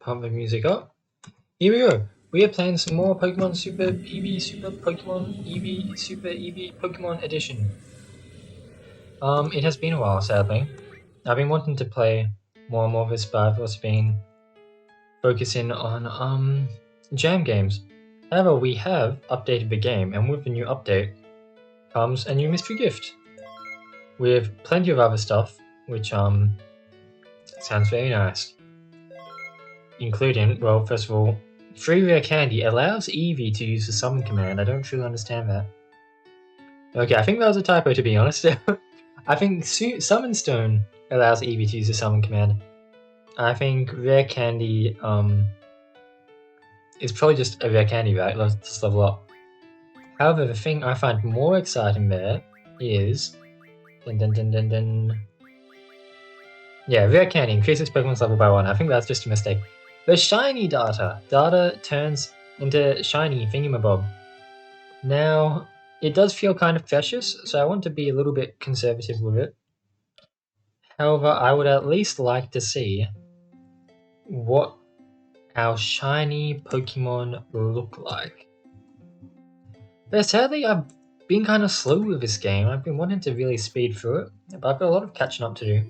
Pump the music up. Here we go. We are playing some more Pokemon Super Eevee Super Pokemon Eevee Super Eevee Pokemon Edition. It has been a while, sadly. I've been wanting to play more and more of this, but I've also been focusing on jam games. However, we have updated the game, and with the new update comes a new mystery gift. We have plenty of other stuff, which sounds very nice. Including, well, first of all, free rare candy allows Eevee to use the summon command. I don't really understand that. Okay, I think that was a typo, to be honest. I think Summon Stone allows Eevee to use the summon command. I think rare candy is probably just a rare candy, right? Let's just level up. However, the thing I find more exciting there is yeah, rare candy increases Pokemon's level by 1. I think that's just a mistake. The shiny data. Data turns into shiny thingamabob. Now, it does feel kind of precious, so I want to be a little bit conservative with it. However, I would at least like to see what our shiny Pokemon look like. But sadly, I've been kind of slow with this game. I've been wanting to really speed through it, but I've got a lot of catching up to do.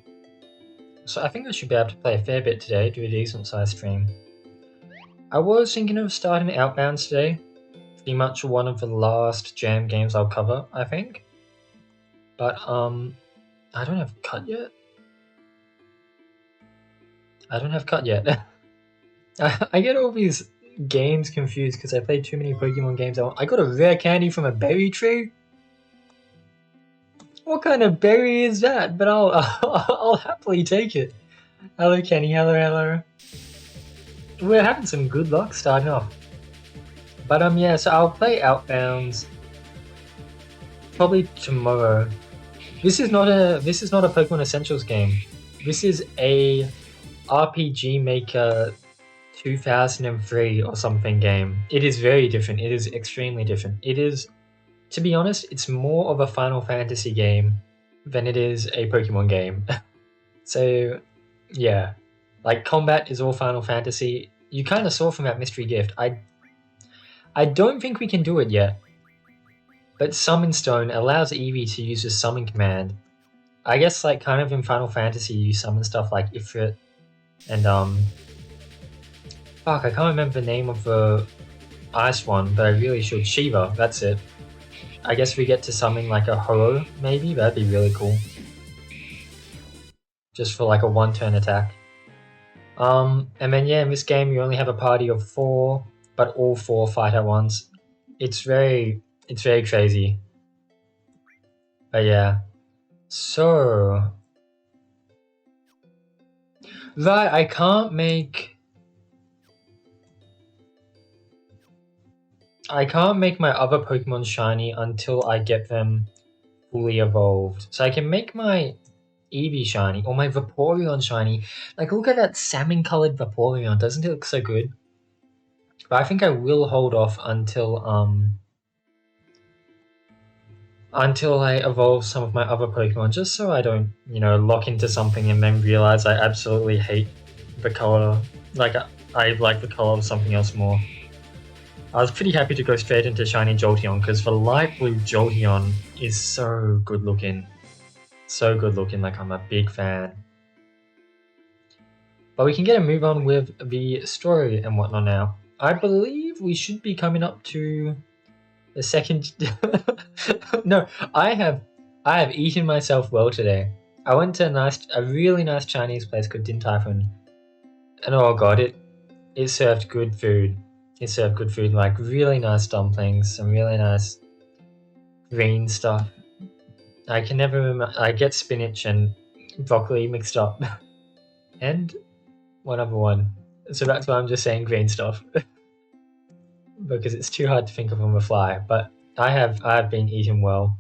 So I think I should be able to play a fair bit today, do a decent sized stream. I was thinking of starting Outbounds today. Pretty much one of the last jam games I'll cover, I think. But I don't have cut yet. I get all these games confused because I played too many Pokemon games. I got a rare candy from a berry tree. What kind of berry is that? But I'll happily take it. Hello, Kenny. Hello. We're having some good luck starting off. But yeah, so I'll play Outbounds probably tomorrow. This is not a Pokemon Essentials game. This is a RPG Maker 2003 or something game. It is very different. It is extremely different. It is, to be honest, it's more of a Final Fantasy game than it is a Pokemon game. So, yeah. Like, combat is all Final Fantasy. You kind of saw from that mystery gift. I don't think we can do it yet. But Summon Stone allows Eevee to use the summon command. I guess, like, kind of in Final Fantasy, you summon stuff like Ifrit and, fuck, I can't remember the name of the ice one, but I really should. Shiva, that's it. I guess we get to summon like a Ho-Oh, maybe? That'd be really cool. Just for like a one-turn attack. And then yeah, in this game you only have a party of 4, but all 4 fight at once. It's very crazy. But yeah. So... Right, I can't make my other Pokemon shiny until I get them fully evolved. So I can make my Eevee shiny, or my Vaporeon shiny. Like, look at that salmon-colored Vaporeon. Doesn't it look so good? But I think I will hold off until I evolve some of my other Pokemon, just so I don't, lock into something and then realize I absolutely hate the color. Like, I like the color of something else more. I was pretty happy to go straight into shiny Jolteon because the light blue Jolteon is so good looking. So good looking, like I'm a big fan. But we can get a move on with the story and whatnot now. I believe we should be coming up to the second... No, I have eaten myself well today. I went to a really nice Chinese place called Din Tai Fung. And oh god, it served good food. It served good food, like really nice dumplings, some really nice green stuff. I can never remember. I get spinach and broccoli mixed up. And one other one. So that's why I'm just saying green stuff. Because it's too hard to think of on the fly. But I have been eating well.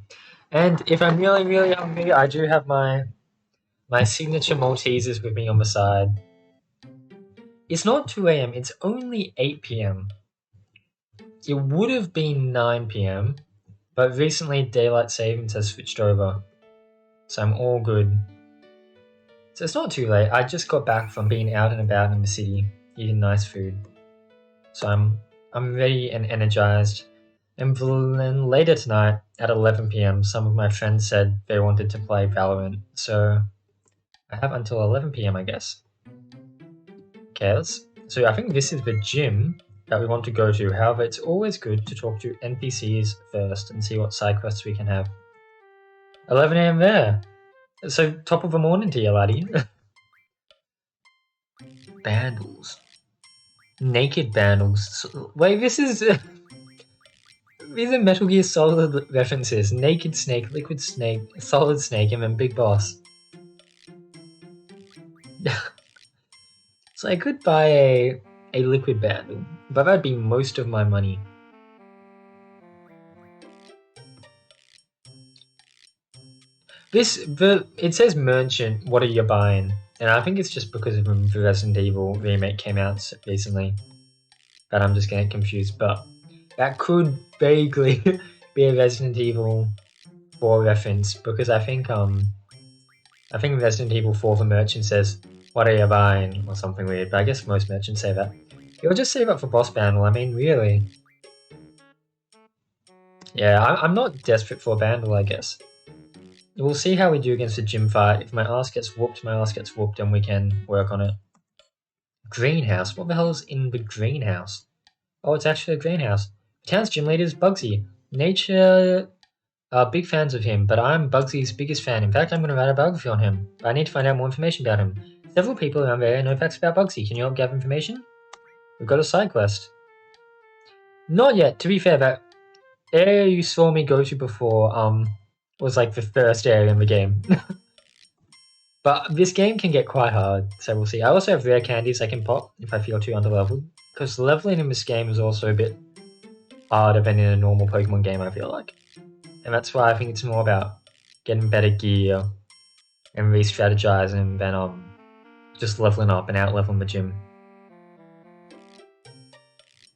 And if I'm really hungry, I do have my signature Maltesers with me on the side. It's not 2 AM, it's only 8 PM. It would have been 9 PM, but recently Daylight Savings has switched over. So I'm all good. So it's not too late. I just got back from being out and about in the city. eating nice food. So I'm ready and energized. And then later tonight at 11 p.m., some of my friends said they wanted to play Valorant. So I have until 11 p.m. I guess. Okay, so I think this is the gym that we want to go to. However, it's always good to talk to NPCs first and see what side quests we can have. 11 a.m. there. So top of the morning to you, laddie. Bandles. Naked bandles. Wait, this is... these are Metal Gear Solid references. Naked Snake, Liquid Snake, Solid Snake, and then Big Boss. So I could buy a liquid bandle, but that'd be most of my money. It says merchant, what are you buying? And I think it's just because of the Resident Evil remake came out recently that I'm just getting confused, but that could vaguely be a Resident Evil 4 reference, because I think Resident Evil 4 the merchant says, what are you buying? Or something weird, but I guess most merchants say that. You'll just save up for boss bandle, I mean, really. Yeah, I'm not desperate for a bandle, I guess. We'll see how we do against the gym fight. If my ass gets whooped, my ass gets whooped, and we can work on it. Greenhouse? What the hell is in the greenhouse? Oh, it's actually a greenhouse. The town's gym leader is Bugsy. Nature are big fans of him, but I'm Bugsy's biggest fan. In fact, I'm going to write a biography on him. But I need to find out more information about him. Several people around there know facts about Bugsy. Can you help gather information? We've got a side quest. Not yet. To be fair, that area you saw me go to before was like the first area in the game. But this game can get quite hard, so we'll see. I also have rare candies I can pop if I feel too underleveled, because leveling in this game is also a bit harder than in a normal Pokemon game, I feel like. And that's why I think it's more about getting better gear and re-strategizing than just leveling up and out-leveling the gym.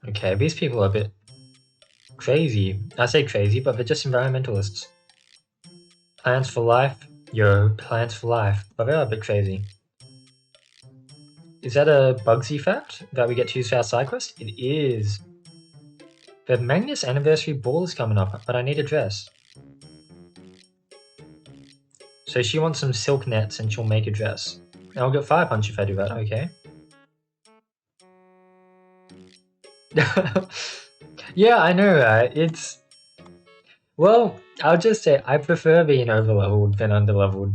Okay, these people are a bit crazy. I say crazy, but they're just environmentalists. Plants for life? Yo, plants for life. But they are a bit crazy. Is that a Bugsy fact that we get to use for our side quest? It is. The Magnus anniversary ball is coming up, but I need a dress. So she wants some silk nets and she'll make a dress. And I'll get Fire Punch if I do that, okay. Yeah, I know, right? It's... Well, I'll just say I prefer being overleveled than underleveled.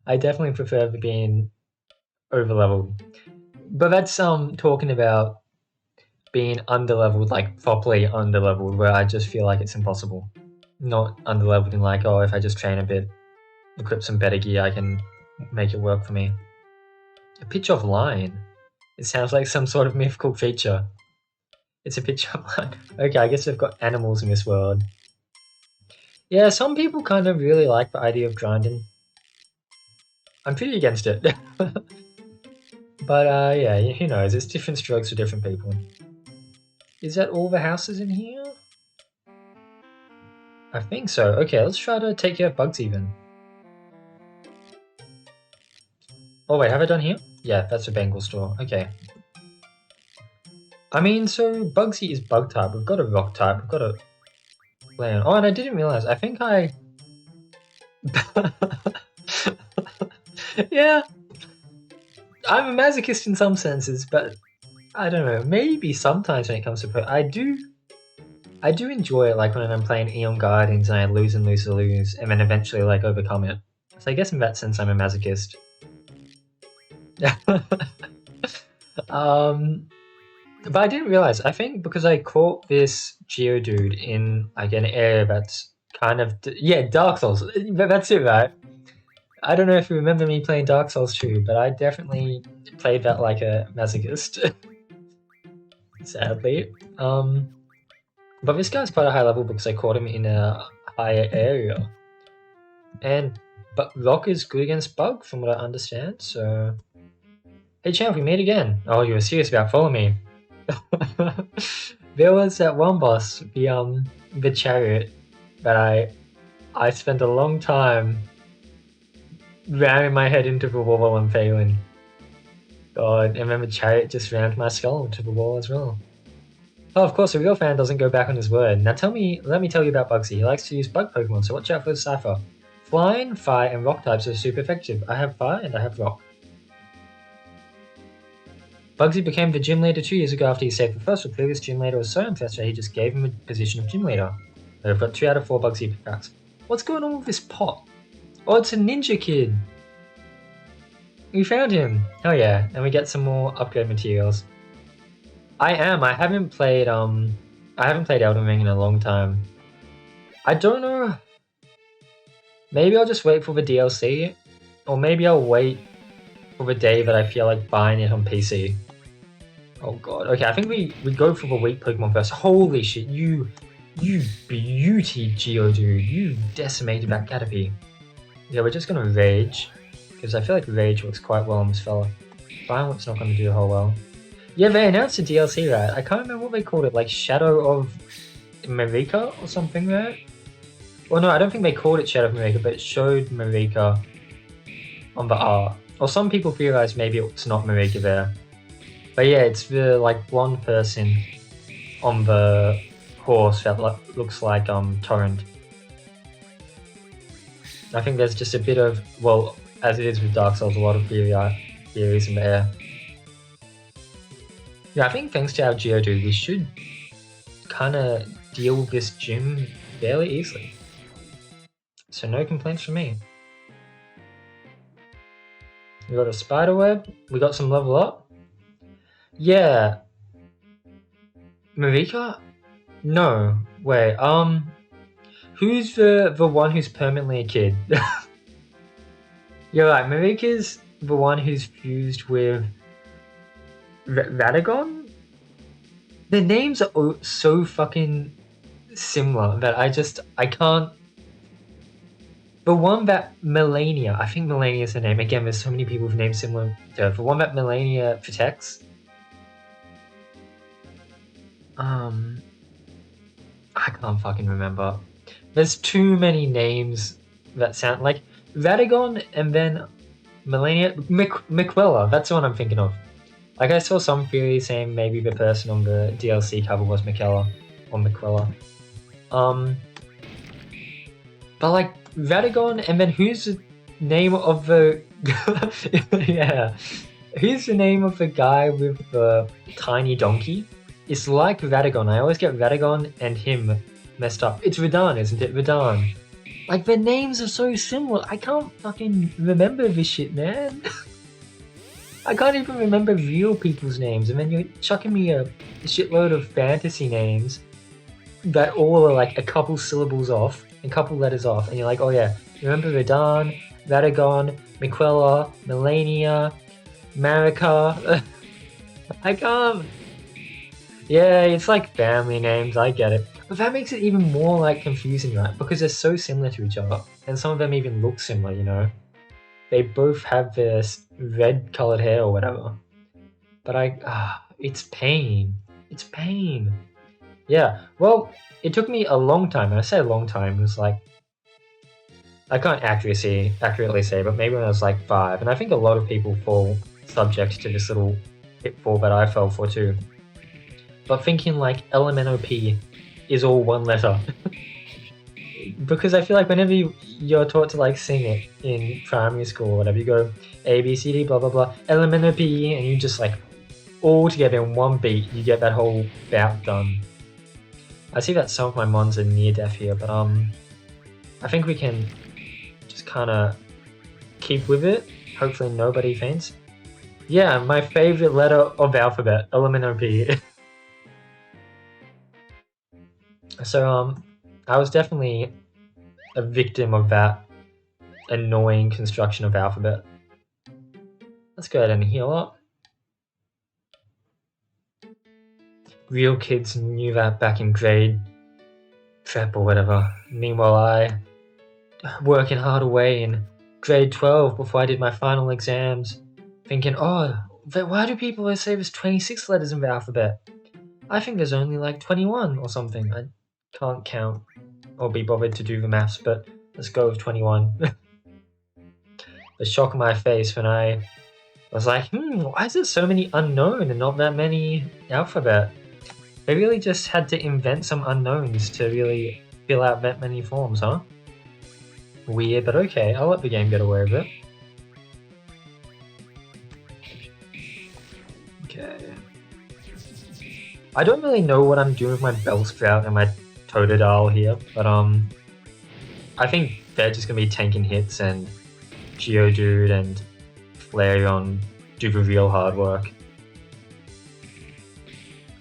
I definitely prefer being overleveled. But that's talking about being underleveled, like properly underleveled, where I just feel like it's impossible. Not underleveled in like, oh, if I just train a bit, equip some better gear, I can make it work for me. A picture of line. It sounds like some sort of mythical creature. It's a picture of line. Okay, I guess we've got animals in this world. Yeah, some people kind of really like the idea of grinding. I'm pretty against it. But yeah, who knows, it's different strokes for different people. Is that all the houses in here? I think so. Okay, let's try to take care of Bugsy then. Oh wait, have I done here? Yeah, that's a Bengal store. Okay. I mean, so Bugsy is bug type. We've got a rock type. We've got a land. Oh, and I didn't realize. I think I... Yeah. I'm a masochist in some senses, but I don't know. Maybe sometimes when it comes to... I do enjoy it, like when I'm playing Eon Guardians and I lose and lose and lose, and then eventually like overcome it. So I guess in that sense I'm a masochist. But I didn't realize, I think because I caught this Geodude in like an area that's kind of, yeah, Dark Souls, that's it, right? I don't know if you remember me playing Dark Souls 2, but I definitely played that like a masochist. Sadly. But this guy's quite a high level because I caught him in a higher area. But Rock is good against Bug from what I understand, so... Hey champ, we meet again! Oh, you were serious about following me. There was that one boss, the chariot, that I spent a long time ramming my head into the wall and failing. God, and remember Chariot just rammed my skull into the wall as well. Oh, of course, a real fan doesn't go back on his word. Now let me tell you about Bugsy. He likes to use bug Pokemon, so watch out for the Cypher. Flying, Fire, and Rock types are super effective. I have Fire and I have Rock. Bugsy became the gym leader 2 years ago after he saved the first. The previous gym leader was so impressed that he just gave him a position of gym leader. I've got 2 out of 4 Bugsy pickaxe. What's going on with this pot? Oh, it's a ninja kid! We found him! Oh yeah, and we get some more upgrade materials. I haven't played Elden Ring in a long time. I don't know. Maybe I'll just wait for the DLC, or maybe I'll wait for the day that I feel like buying it on PC. Oh god. Okay, I think we go for the weak Pokemon first. Holy shit, you beauty, Geodude. You decimated that Caterpie. Yeah, we're just gonna Rage, because I feel like Rage works quite well on this fella. Violent's not gonna do a whole well. Yeah, they announced a DLC, right? I can't remember what they called it, like Shadow of Marika or something, right? Well, no, I don't think they called it Shadow of Marika, but it showed Marika on the art. Or some people theorized maybe it's not Marika there. But yeah, it's the like blonde person on the horse that looks like Torrent. I think there's just a bit of, well, as it is with Dark Souls, a lot of theories in the air. Yeah, I think thanks to our Geodude, we should kind of deal with this gym fairly easily. So no complaints from me. We got a Spiderweb. We got some level up. Yeah. Marika? No. Wait, who's the one who's permanently a kid? You're right, Marika's the one who's fused with Radagon? The names are so fucking similar that I can't. The one that Melania, I think Melania is the name. Again, there's so many people with names similar to her. The one that Melania protects. I can't fucking remember. There's too many names that sound like Radagon and then Melania. Miquella, that's the one I'm thinking of. Like, I saw some theory saying maybe the person on the DLC cover was Miquella or Miquella. But like Radagon, and then who's the name of the yeah? Who's the name of the guy with the tiny donkey? It's like Radagon. I always get Radagon and him messed up. It's Radahn, isn't it? Radahn. Like, the names are so similar. I can't fucking remember this shit, man. I can't even remember real people's names, and then you're chucking me a shitload of fantasy names that all are like a couple syllables off, a couple letters off, and you're like, oh yeah, remember Radahn, Radagon, Miquella, Melania, Marika. I can't. Yeah, it's like family names, I get it. But that makes it even more like confusing, right? Because they're so similar to each other, and some of them even look similar, you know? They both have this red colored hair or whatever. But it's pain. It's pain. Yeah, well, it took me a long time, and I say a long time, it was like, I can't accurately say, but maybe when I was like 5, and I think a lot of people fall subject to this little pitfall that I fell for too. But thinking like LMNOP is all one letter. Because I feel like whenever you're taught to like sing it in primary school or whatever, you go A, B, C, D, blah, blah, blah, LMNOP, and you just like all together in one beat, you get that whole bout done. I see that some of my mons are near deaf here, but I think we can just kind of keep with it. Hopefully nobody faints. Yeah, my favorite letter of the alphabet, LMNOP. So I was definitely a victim of that annoying construction of the alphabet. Let's go ahead and heal up. Real kids knew that back in grade prep or whatever. Meanwhile, I working hard away in grade 12 before I did my final exams, thinking, oh, why do people always say there's 26 letters in the alphabet? I think there's only like 21 or something. I can't count or be bothered to do the maths, but let's go with 21. The shock on my face when I was like, why is there so many unknown and not that many alphabet? They really just had to invent some unknowns to really fill out that many forms, huh? Weird, but okay, I'll let the game get away with it. Okay. I don't really know what I'm doing with my Bellsprout and my Totodile here, but I think they're just gonna be tanking hits and Geodude and Flareon do the real hard work.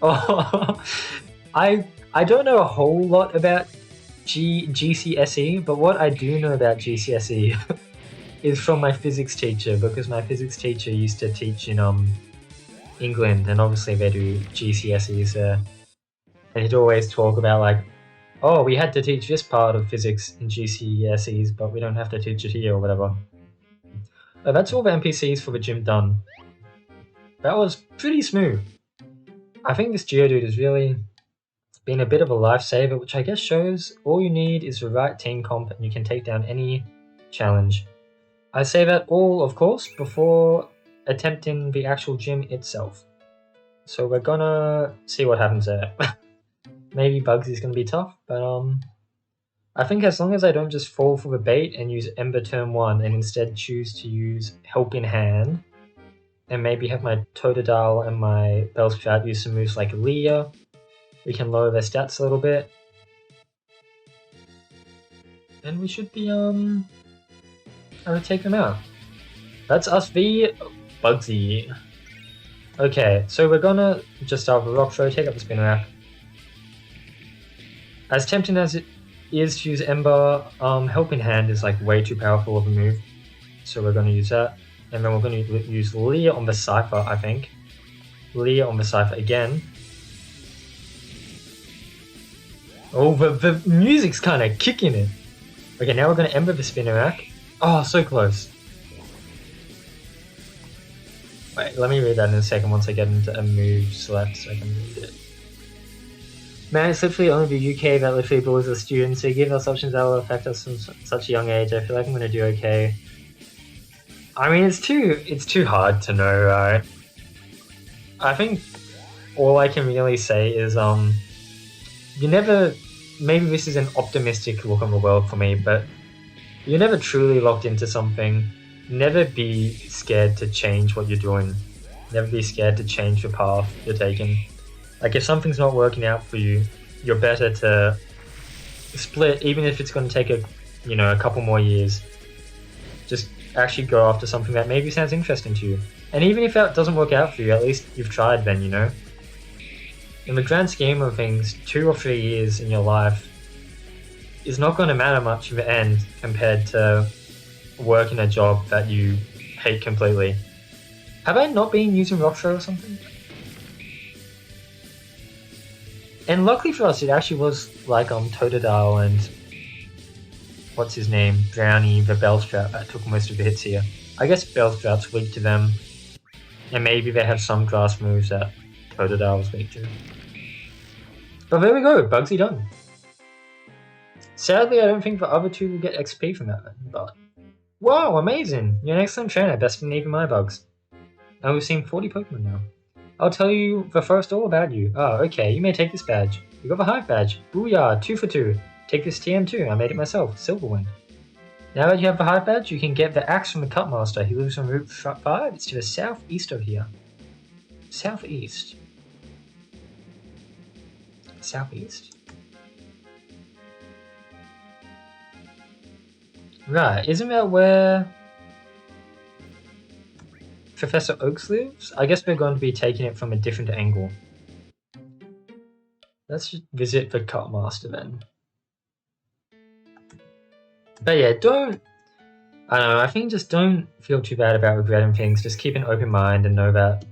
Oh, I don't know a whole lot about GCSE, but what I do know about GCSE is from my physics teacher, because my physics teacher used to teach in England, and obviously they do GCSEs there. And he'd always talk about like, oh, we had to teach this part of physics in GCSEs, but we don't have to teach it here or whatever. Oh, that's all the NPCs for the gym done. That was pretty smooth. I think this Geodude has really been a bit of a lifesaver, which I guess shows all you need is the right team comp and you can take down any challenge. I say that all, of course, before attempting the actual gym itself. So we're gonna see what happens there. Maybe Bugsy's gonna be tough, but I think as long as I don't just fall for the bait and use Ember turn 1 and instead choose to use Helping Hand, and maybe have my Totodile and my Bellsprout use some moves like Leah, we can lower their stats a little bit. And we should be able to take them out. That's us v Bugsy. Okay, so we're gonna just start with a Rock Throw, take up the Spin Rack. As tempting as it is to use Ember, Helping Hand is like way too powerful of a move. So we're gonna use that. And then we're gonna use Leah on the Cypher, I think. Leah on the Cypher again. Oh, the music's kind of kicking it. Okay, now we're gonna Ember the Spinner Rack. Oh, so close. Wait, let me read that in a second once I get into a move select so I can read it. Man, it's literally only the UK that literally bullies the students, so give us options that will affect us from such a young age. I feel like I'm gonna do okay. I mean, it's too hard to know, right? I think all I can really say is you never. Maybe this is an optimistic look on the world for me, but you're never truly locked into something. Never be scared to change what you're doing. Never be scared to change the path you're taking. Like if something's not working out for you, you're better to split, even if it's going to take a couple more years. Just actually go after something that maybe sounds interesting to you. And even if that doesn't work out for you, at least you've tried then, you know? In the grand scheme of things, 2 or 3 years in your life is not going to matter much in the end compared to working a job that you hate completely. Have I not been using Rock Throw or something? And luckily for us, it actually was like Totodile and what's his name, Brownie, the Bellsprout that took most of the hits here. I guess Bellsprout's weak to them, and maybe they have some grass moves that Totodile was weak to. But there we go, Bugsy done. Sadly, I don't think the other 2 will get XP from that, but wow, amazing! You're an excellent trainer, best than even my bugs. And we've seen 40 Pokemon now. I'll tell you the first all about you. Oh, okay, you may take this badge. You got the Hive badge. Booyah, 2 for 2. Take this TM2, I made it myself, Silverwind. Now that you have the Hive badge, you can get the axe from the Cutmaster. He lives on Route 5, it's to the southeast of here. Southeast. Southeast? Right, isn't that where Professor Oaks lives? I guess we're going to be taking it from a different angle. Let's just visit the Cutmaster then. But yeah, I don't know, I think just don't feel too bad about regretting things. Just keep an open mind and know that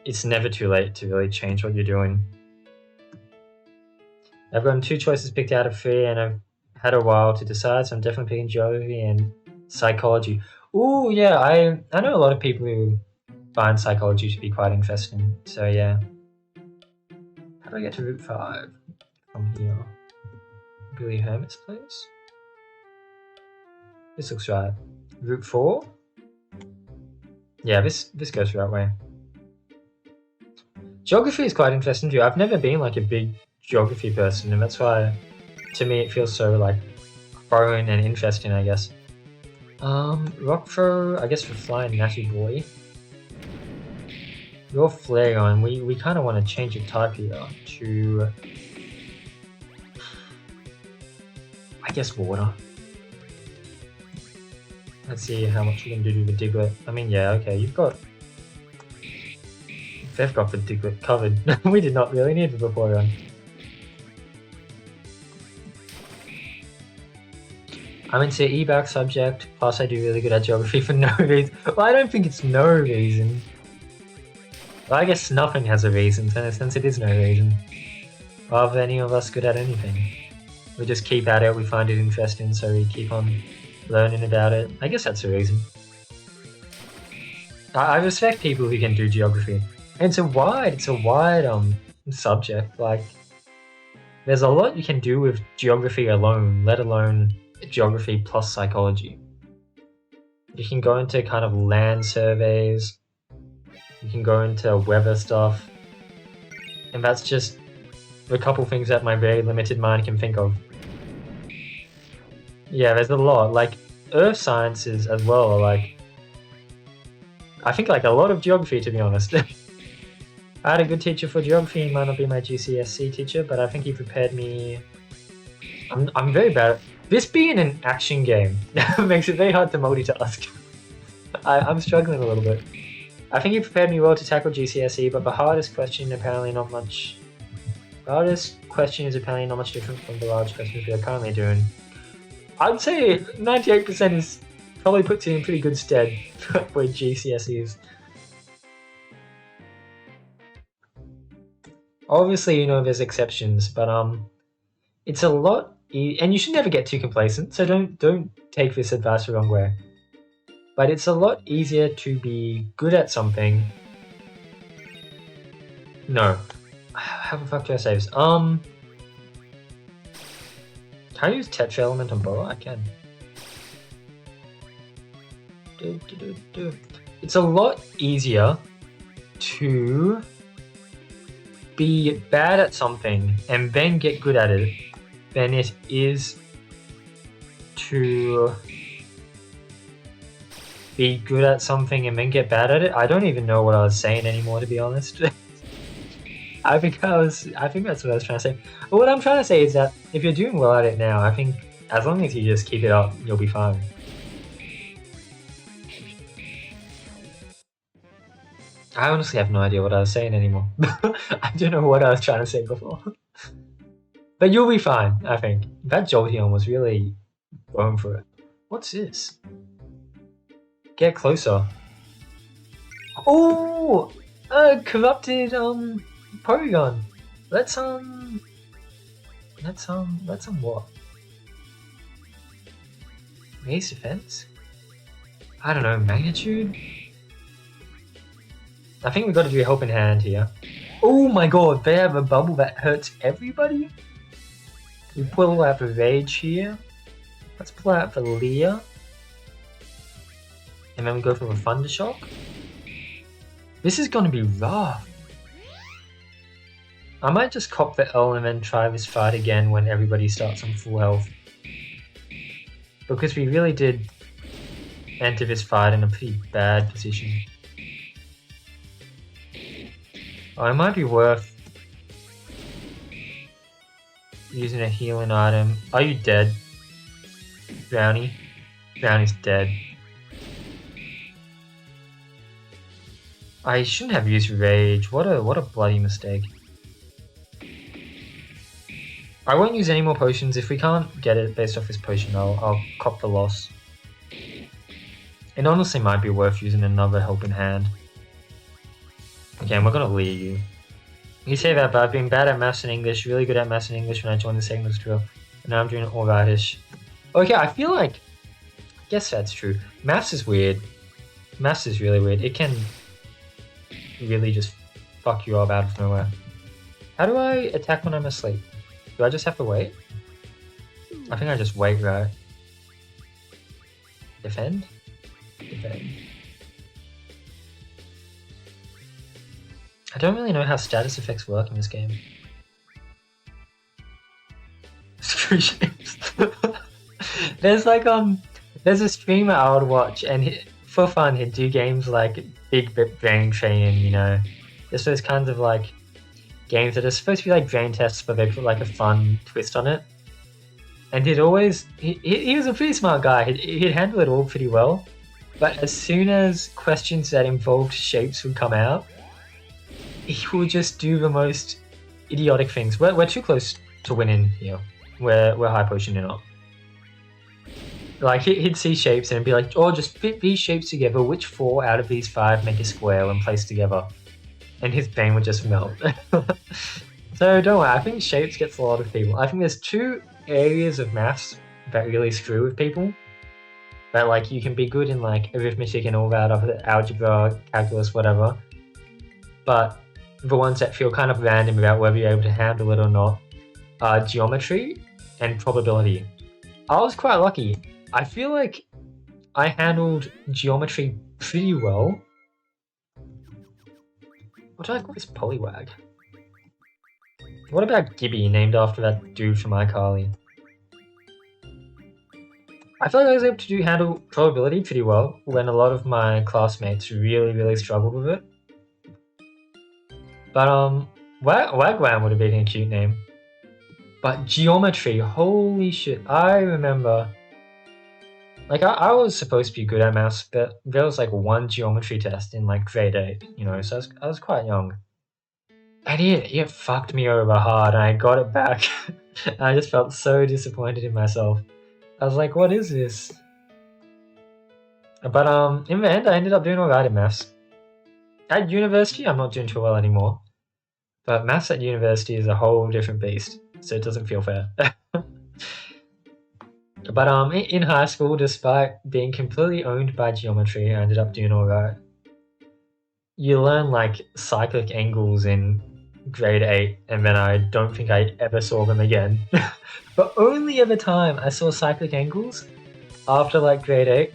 it's never too late to really change what you're doing. I've gotten 2 choices picked out of 3 and I've had a while to decide, so I'm definitely picking geography and psychology. Ooh, yeah, I know a lot of people who find psychology to be quite interesting, so yeah. How do I get to Route 5 from here? Billy Hermit's place? This looks right. Route 4? Yeah, this goes the right way. Geography is quite interesting too. I've never been like a big geography person, and that's why, to me, it feels so like foreign and interesting, I guess. Rock throw, I guess for flying Natty Boy. Your Flareon, we kind of want to change the type here to, I guess, water. Let's see how much we can do with Diglett. I mean, yeah, okay, they've got the Diglett covered. We did not really need the Vaporeon. I'm into eBack subject, plus I do really good at geography for no reason. Well, I don't think it's no reason. Well, I guess nothing has a reason, so in a sense it is no reason. Are any of us good at anything? We just keep at it, we find it interesting, so we keep on learning about it. I guess that's the reason. I respect people who can do geography. And it's a wide subject. Like, there's a lot you can do with geography alone, let alone geography plus psychology. You can go into kind of land surveys, you can go into weather stuff, and that's just a couple things that my very limited mind can think of. Yeah, there's a lot, like earth sciences as well, like I think like a lot of geography, to be honest. I had a good teacher for geography. He might not be my GCSE teacher, but I think he prepared me. I'm very bad at this being an action game. Makes it very hard to multitask. I'm struggling a little bit. I think he prepared me well to tackle GCSE, but the hardest question is apparently not much different from the large questions we are currently doing. I'd say 98% is probably puts you in pretty good stead with GCSEs. Obviously, you know, there's exceptions, but it's a lot, and you should never get too complacent. So don't take this advice the wrong way. But it's a lot easier to be good at something. No, how the fuck do I say this? Can I use Tetra Element on Boa? I can. It's a lot easier to be bad at something and then get good at it than it is to be good at something and then get bad at it. I don't even know what I was saying anymore, to be honest. I think that's what I was trying to say. But what I'm trying to say is that if you're doing well at it now, I think as long as you just keep it up, you'll be fine. I honestly have no idea what I was saying anymore. I don't know what I was trying to say before. But you'll be fine, I think. That Jolteon was really going for it. What's this? Get closer. Oh! Corrupted, Porygon. Let's what? Raise defense? I don't know, magnitude? I think we've got to do a helping hand here. Oh my god, they have a bubble that hurts everybody? We pull out for Rage here. Let's pull out for Leah. And then we go for a Thunder Shock. This is going to be rough. I might just cop the L and then try this fight again when everybody starts on full health. Because we really did enter this fight in a pretty bad position. Oh, it might be worth using a healing item. Are you dead? Brownie? Brownie's dead. I shouldn't have used Rage. What a bloody mistake. I won't use any more potions. If we can't get it based off this potion, I'll cop the loss. It honestly might be worth using another helping hand. Okay, and we're gonna leave you. You say that, but I've been bad at maths and English, really good at maths and English when I joined the segments drill. And now I'm doing alrightish. Okay, I feel like... I guess that's true. Maths is weird. Maths is really weird. It can really just fuck you up out of nowhere. How do I attack when I'm asleep? Do I just have to wait? I think I just wait, right? Defend? Defend. I don't really know how status effects work in this game. Screw shapes. There's like there's a streamer I would watch, and for fun he'd do games like Big Brain Training, you know, just those kinds of like games that are supposed to be like brain tests, but they put like a fun twist on it. And he was a pretty smart guy. He'd handle it all pretty well. But as soon as questions that involved shapes would come out, he would just do the most idiotic things. We're too close to winning here. We're high potioning up. Like he'd see shapes and be like, "Oh, just fit these shapes together. Which 4 out of these 5 make a square when placed together?" And his brain would just melt. So don't worry. I think shapes gets a lot of people. I think there's 2 areas of maths that really screw with people. That like you can be good in like arithmetic and all that other algebra, calculus, whatever. But the ones that feel kind of random about whether you're able to handle it or not are geometry and probability. I was quite lucky. I feel like I handled geometry pretty well. What do I call this Poliwag? What about Gibby, named after that dude from iCarly? I feel like I was able to handle probability pretty well when a lot of my classmates really struggled with it. But Wagwan would have been a cute name. But geometry, holy shit! I remember, like I was supposed to be good at maths, but there was like 1 geometry test in like grade 8, you know, so I was quite young. And it fucked me over hard, and I got it back. And I just felt so disappointed in myself. I was like, what is this? But in the end, I ended up doing alright in maths. At university, I'm not doing too well anymore. But maths at university is a whole different beast, so it doesn't feel fair. But in high school, despite being completely owned by geometry, I ended up doing alright. You learn like cyclic angles in grade 8, and then I don't think I ever saw them again. But only other time I saw cyclic angles after like grade 8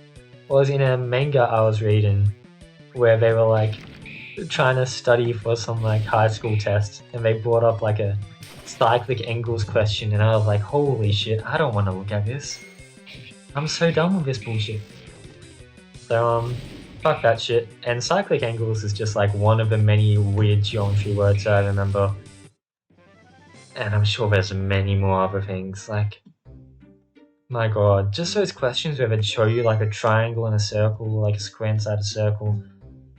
was in a manga I was reading, where they were like trying to study for some like high school test, and they brought up like a cyclic angles question, and I was like, holy shit, I don't want to look at this. I'm so done with this bullshit. So fuck that shit. And cyclic angles is just like one of the many weird geometry words I remember. And I'm sure there's many more other things. Like, my god, just those questions where they'd show you like a triangle and a circle, like a square inside a circle,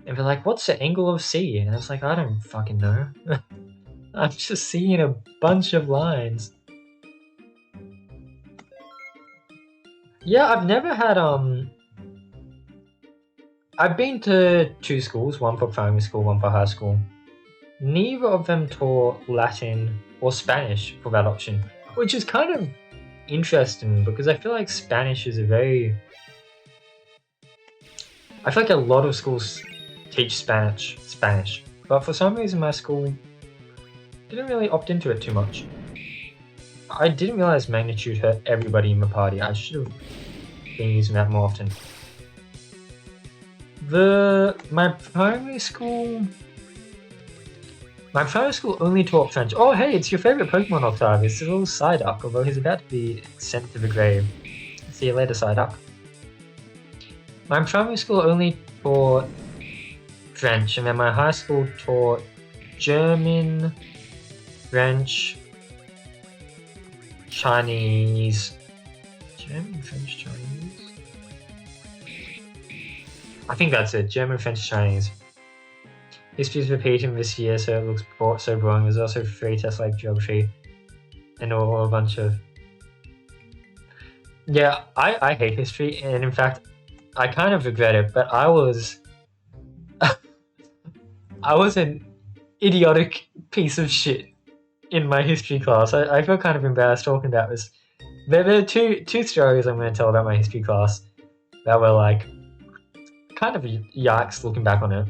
and they're like, what's the angle of C? And I was like, I don't fucking know. I'm just seeing a bunch of lines. Yeah, I've never had I've been to 2 schools, one for primary school, one for high school. Neither of them taught Latin or Spanish for that option, which is kind of interesting because I feel like Spanish is I feel like a lot of schools teach Spanish, but for some reason my school didn't really opt into it too much. I didn't realize magnitude hurt everybody in the party. I should have been using that more often. My primary school only taught French. Oh hey, it's your favorite Pokemon, Octave. It's a little Psyduck, although he's about to be sent to the grave. See you later, Psyduck. My primary school only taught French, and then my high school taught German, French, Chinese. German, French, Chinese? I think that's it. German, French, Chinese. History's repeating this year, so it looks so boring. There's also 3 tests like geography and all a bunch of... Yeah, I hate history, and in fact, I kind of regret it, but I was... I was an idiotic piece of shit in my history class. I feel kind of embarrassed talking about this. There are two stories I'm going to tell about my history class that were like kind of yikes looking back on it.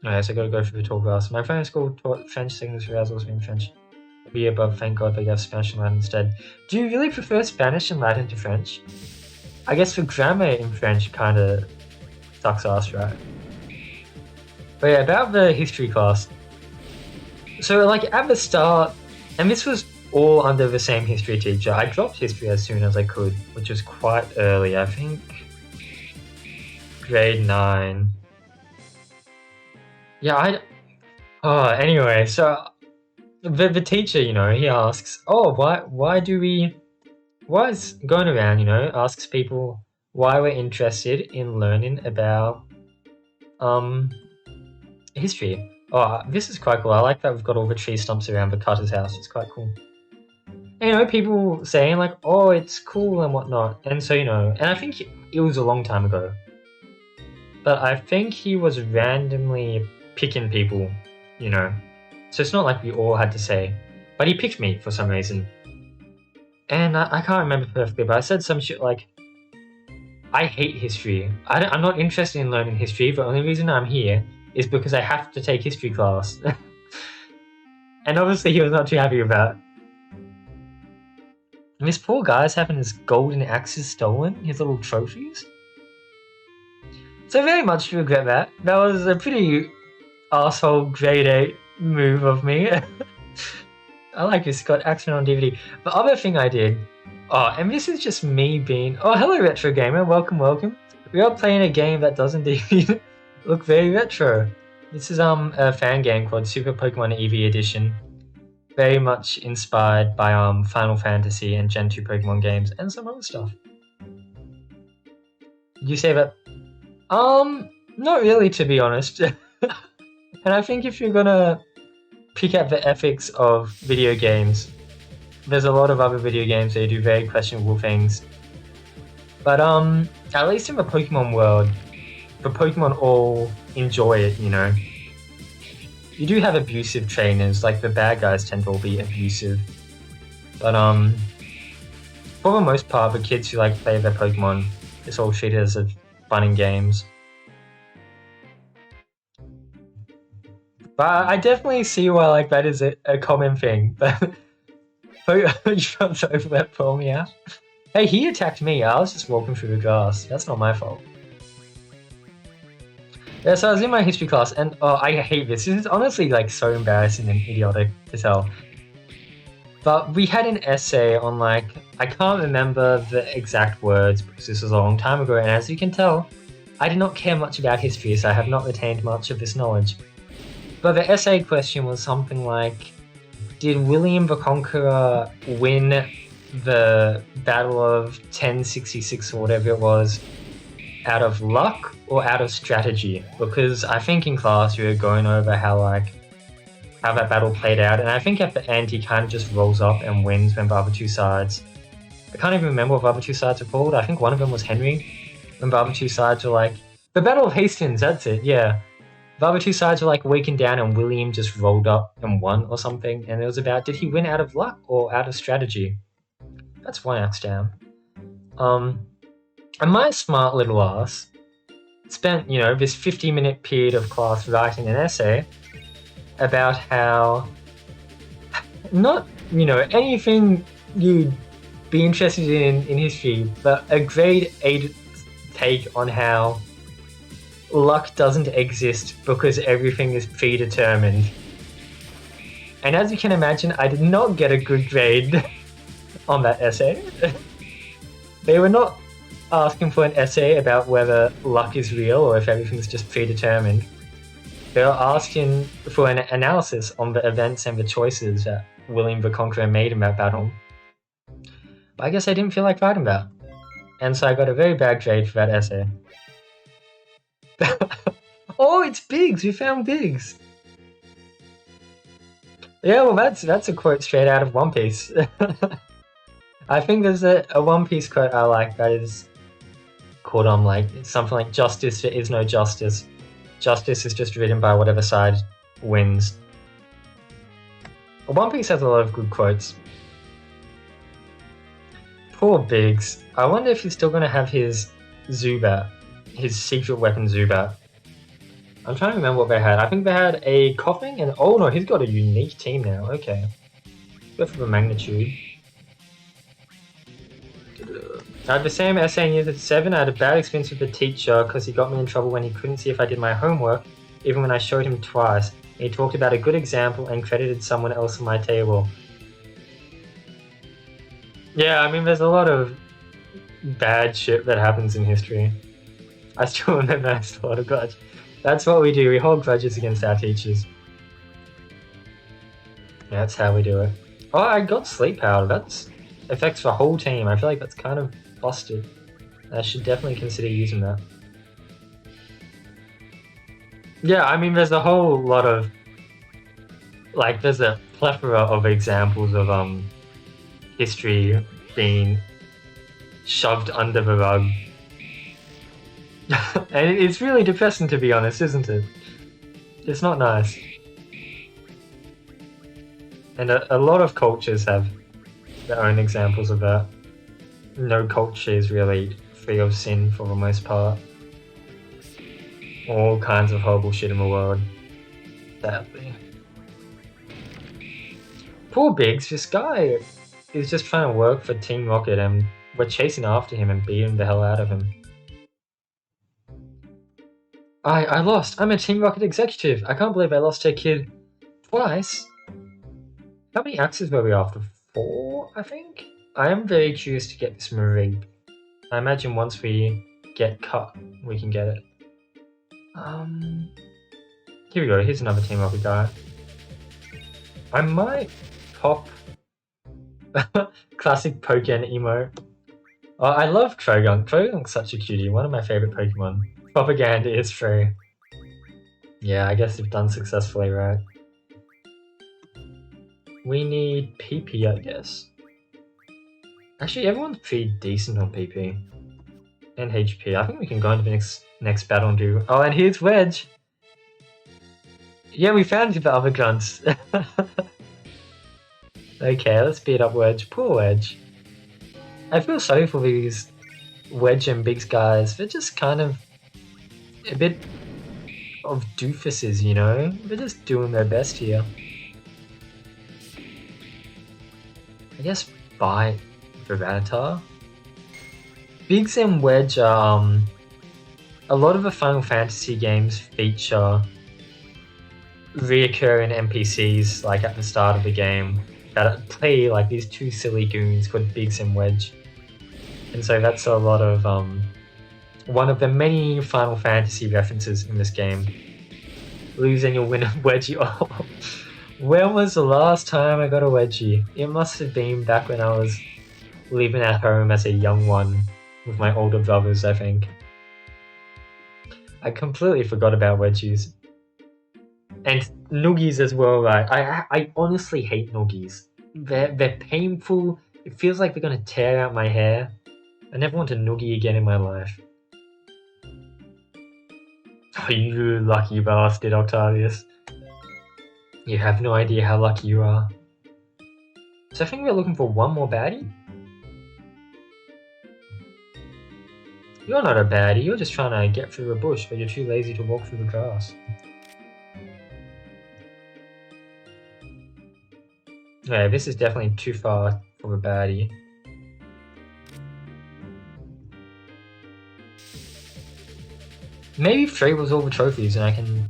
Alright, so I gotta go through the tall grass. My primary school taught French, secondary school has also been French. Be above, thank God they have Spanish and Latin instead. Do you really prefer Spanish and Latin to French? I guess the grammar in French kinda sucks ass, right? But yeah, about the history class. So like at the start, and this was all under the same history teacher, I dropped history as soon as I could, which was quite early, I think grade 9. Yeah, anyway, so the teacher, you know, he asks, oh, why is going around, you know, asks people why we're interested in learning about history. Oh, this is quite cool. I like that we've got all the tree stumps around the cutter's house. It's quite cool. And, you know, people saying like, oh, it's cool and whatnot. And so, you know, and I think it was a long time ago. But I think he was randomly picking people, you know. So it's not like we all had to say. But he picked me for some reason. And I can't remember perfectly, but I said some shit like, I hate history. I'm not interested in learning history. The only reason I'm here is because I have to take history class. And obviously he was not too happy about it. And this poor guy's having his golden axes stolen, his little trophies. So very much regret that. That was a pretty arsehole grade 8 move of me. I like this, got Action on DVD. The other thing I did, and this is just me being, hello Retro Gamer, welcome. We are playing a game that does indeed look very retro. This is a fan game called Super Pokémon Eevee Edition. Very much inspired by Final Fantasy and Gen 2 Pokemon games and some other stuff. Did you say that? Not really, to be honest. And I think if you're gonna pick at the ethics of video games, there's a lot of other video games that do very questionable things. But at least in the Pokemon world, the Pokemon all enjoy it, you know. You do have abusive trainers, like the bad guys tend to all be abusive. But for the most part, the kids who like play their Pokemon, it's all treated as a fun and games. But I definitely see why like that is a common thing. But you jumped over that pull me out. Hey, he attacked me. I was just walking through the grass. That's not my fault. Yeah, so I was in my history class, and I hate this. This is honestly like so embarrassing and idiotic to tell. But we had an essay on like, I can't remember the exact words because this was a long time ago, and as you can tell, I did not care much about history, so I have not retained much of this knowledge. But the essay question was something like, did William the Conqueror win the Battle of 1066 or whatever it was out of luck or out of strategy? Because I think in class we were going over how that battle played out, and I think at the end he kind of just rolls up and wins when the other two sides, I can't even remember what the other two sides are called. I think one of them was Henry, and the other two sides were like, the Battle of Hastings, that's it, yeah. The other two sides were like weakened down and William just rolled up and won or something, and it was about, did he win out of luck or out of strategy? That's one axe down. And my smart little ass spent, you know, this 50-minute period of class writing an essay about how, not, you know, anything you'd be interested in history, but a grade 8 take on how luck doesn't exist because everything is predetermined. And as you can imagine, I did not get a good grade on that essay. They were not asking for an essay about whether luck is real or if everything's just predetermined. They were asking for an analysis on the events and the choices that William the Conqueror made in that battle. But I guess I didn't feel like writing that. And so I got a very bad grade for that essay. Oh, it's Biggs! We found Biggs! Yeah, well that's a quote straight out of One Piece. I think there's a One Piece quote I like that is called like something like, justice, there is no justice. Justice is just written by whatever side wins. One Piece has a lot of good quotes. Poor Biggs. I wonder if he's still going to have his Zubat, his secret weapon Zubat. I'm trying to remember what they had. I think they had a Coughing and... Oh no, he's got a unique team now. Okay. Go for the magnitude. I had the same essay in year 7. I had a bad experience with the teacher because he got me in trouble when he couldn't see if I did my homework even when I showed him twice. He talked about a good example and credited someone else on my table. Yeah, I mean, there's a lot of bad shit that happens in history. I still remember I still had a grudge. That's what we do. We hold grudges against our teachers. Yeah, that's how we do it. Oh, I got sleep powder. That's affects the whole team. I feel like that's kind of busted. I should definitely consider using that. Yeah, I mean, there's a whole lot of like, there's a plethora of examples of history being shoved under the rug. And it's really depressing, to be honest, isn't it? It's not nice. And a lot of cultures have their own examples of that. No culture is really free of sin for the most part. All kinds of horrible shit in the world. Sadly. Poor Biggs, this guy is just trying to work for Team Rocket and we're chasing after him and beating the hell out of him. I lost. I'm a Team Rocket executive. I can't believe I lost to a kid twice. How many axes were we after? 4, I think? I am very curious to get this rig. I imagine once we get cut, we can get it. Here we go. Here's another Team Rocket guy. I might pop classic Pokemon emo. Oh, I love Croagunk. Croagunk's such a cutie. One of my favorite Pokemon. Propaganda is free. Yeah, I guess they've done successfully, right? We need PP, I guess. Actually, everyone's pretty decent on PP. And HP. I think we can go into the next battle and do... Oh, and here's Wedge! Yeah, we found the other grunts. Okay, let's beat up Wedge. Poor Wedge. I feel sorry for these Wedge and Biggs guys. They're just kind of a bit of doofuses, you know? They're just doing their best here. I guess Bite for Rattata. Biggs and Wedge are, a lot of the Final Fantasy games feature reoccurring NPCs, like at the start of the game, that play like these two silly goons called Biggs and Wedge. And so that's a lot of, one of the many Final Fantasy references in this game. Lose and you'll win a Wedgie. Oh, when was the last time I got a Wedgie? It must have been back when I was living at home as a young one with my older brothers, I think. I completely forgot about Wedgies. And Noogies as well, right? I honestly hate Noogies. They're painful. It feels like they're gonna tear out my hair. I never want a Noogie again in my life. Oh, you lucky bastard, Octavius. You have no idea how lucky you are. So I think we're looking for one more baddie? You're not a baddie, you're just trying to get through the bush, but you're too lazy to walk through the grass. Yeah, this is definitely too far for a baddie. Maybe Frey was all the trophies and I can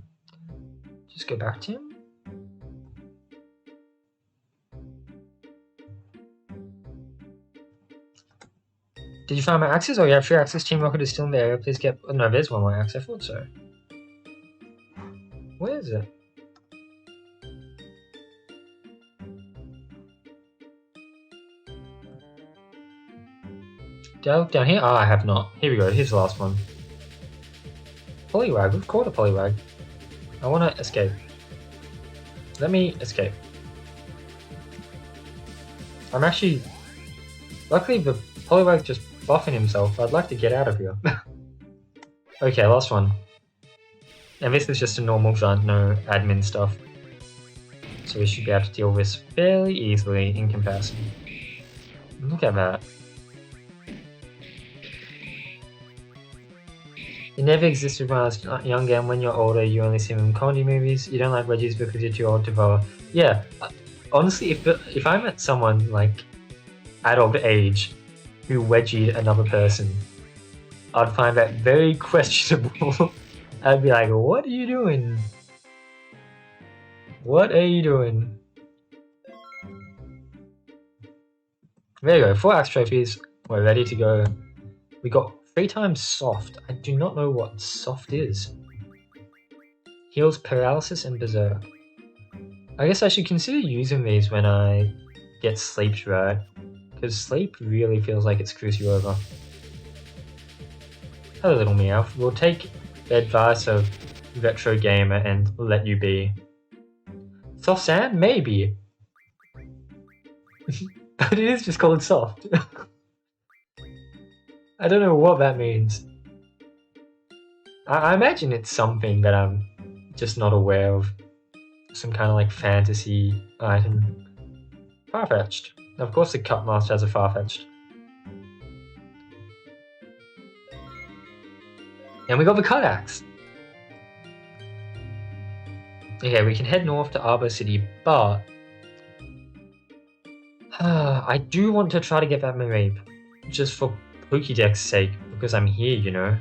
just go back to him? Did you find my axes? Oh yeah, 3 axes. Team Rocket is still in the area. Please get... Oh, no, there's one more axe. I thought so. Where is it? Did I look down here? Ah, I have not. Here we go. Here's the last one. Poliwag. We've caught a Poliwag. I want to escape. Let me escape. I'm actually... Luckily, the Poliwag's just buffing himself. I'd like to get out of here. Okay, last one. And this is just a normal grunt, no admin stuff. So we should be able to deal with this fairly easily in comparison. Look at that. It never existed when I was younger, and when you're older, you only see them in comedy movies. You don't like Wedgies because you're too old to vote. Yeah, honestly, if I met someone like adult age who wedgied another person, I'd find that very questionable I'd be like, what are you doing? What are you doing? There you go, 4 axe trophies. We're ready to go. We got 3 times soft. I do not know what soft is. Heals paralysis and berserk. I guess I should consider using these when I get sleep right, because sleep really feels like it screws you over. Hello, little Meowth. We'll take the advice of Retro Gamer and let you be. Soft sand? Maybe. But it is just called soft. I don't know what that means. I imagine it's something that I'm just not aware of. Some kind of like fantasy item. Farfetch'd. Of course the Cup Master has a Farfetch'd. And we got the Cut Axe. Okay, we can head north to Arbor City, but I do want to try to get that Mareep, just for Pokédex's sake, because I'm here, you know.